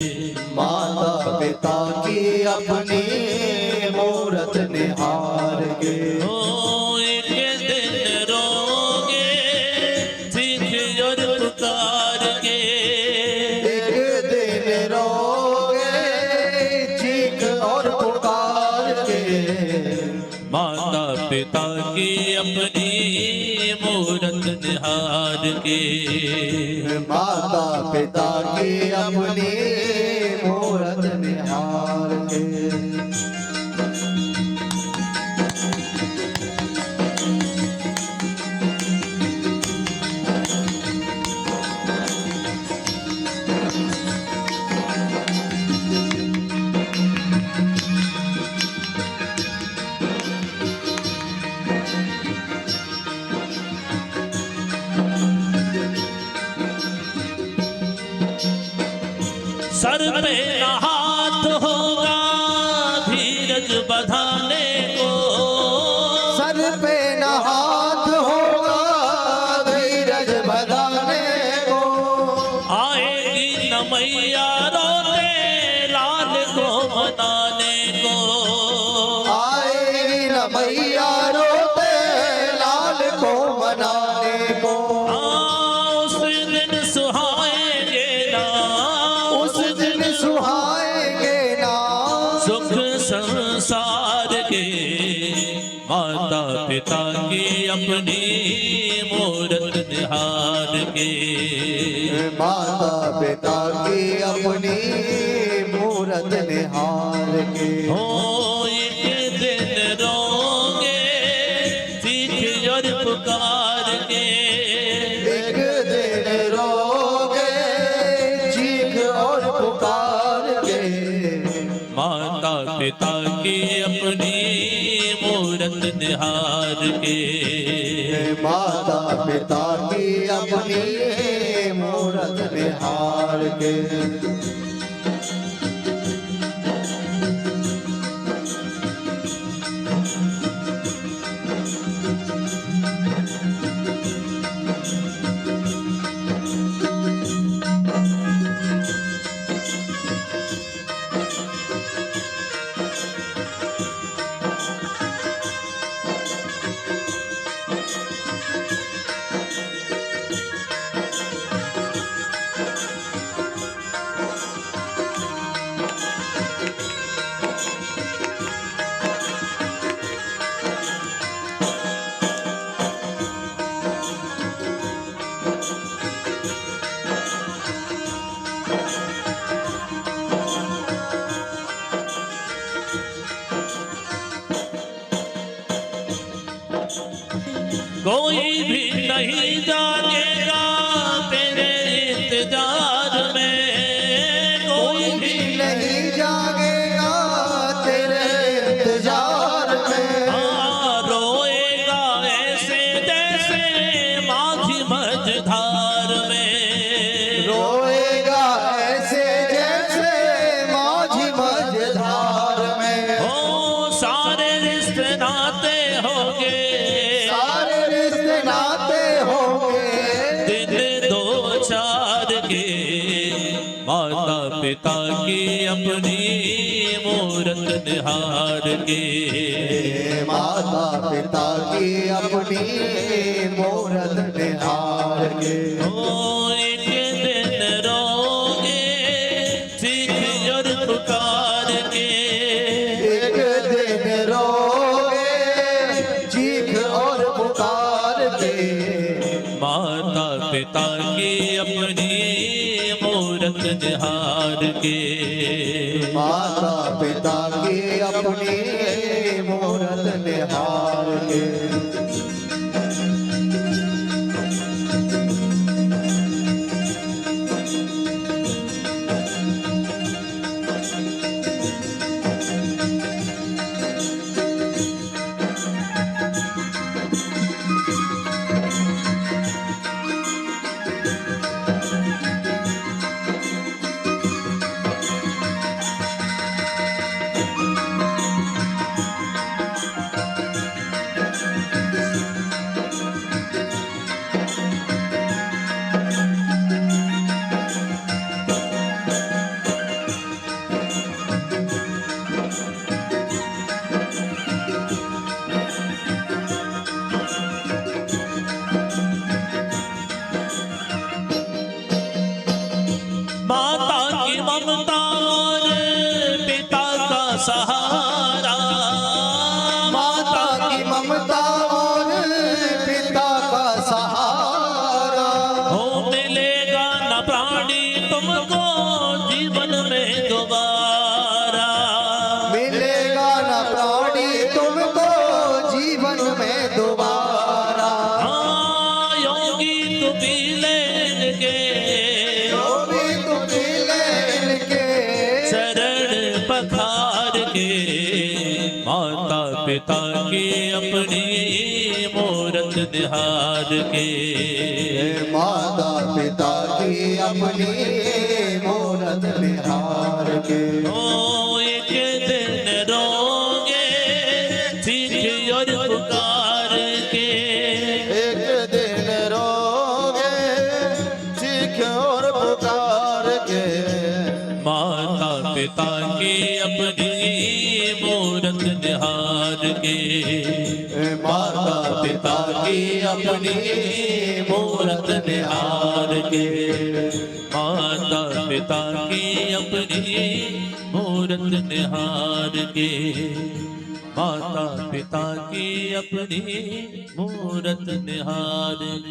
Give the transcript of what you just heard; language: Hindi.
माता पिता की अपनी मूरत निहार के हो एक दिन रोगे चीख और पुकार के। एक दिन रोगे चीख और पुकार के। माता पिता की अपनी मूरत निहार के। माता पिता की अपनी मूरत निहार के। सर पे न हाथ होगा धीरज बधाने को। सर पे न हाथ होगा धीरज बधाने को। आएगी न मैया रोते लाल को मनाने को। आएगी न मैया रोते लाल को मनाने को। उस दिन सुहाएंगे ना, उस दिन सुहाएंगे ना सुख संसार के। माता पिता की अपनी मूरत निहार के। माता पिता की अपनी मूरत निहार के। हो एक दिन रोगे चीख और पुकार के। एक दिन रोगे चीख और पुकार के। माता पिता की अपनी मूरत निहार के। माता पिता की अपनी मूरत निहार के। कोई भी नहीं जागेगा तेरे इंतजार में। कोई भी नहीं जागेगा तेरे इंतजार में। रोएगा ऐसे जैसे माझी मझधार में। रोएगा ऐसे जैसे माझी मझधार में। हो सारे रिश्ते नाते होंगे, सारे रिश्ते नाते होंगे दिन दो चार के। माता पिता की अपनी मूरत निहार के। माता पिता की अपनी मूरत निहार के। हो एक दिन रोगे चीख और पुकार के। एक दिन रोगे चीख और पुकार के। माता पिता की अपनी मूरत निहार के। माता पिता की अपनी मूरत निहार के। की ममता और पिता का सहारा, माता की ममता और पिता का सहारा। हो मिलेगा न प्राणी तुमको जीवन में दोबारा, मिलेगा न प्राणी तुमको जीवन में दोबारा। हाँ योगी तू पी लेंगे, योगी तुम लेके शरण पखार के, माता पिता की अपनी मूरत निहार के, माता पिता की अपनी मूरत निहार के। ओ एक दिन रोगे सीख और पुकार के, एक दिन रोगे चीख और पुकार के। माता पिता की अपनी मूरत निहार के, माता पिता की अपनी मूरत निहार के। माता पिता की अपनी मूरत निहार के, माता पिता की अपनी मूरत निहार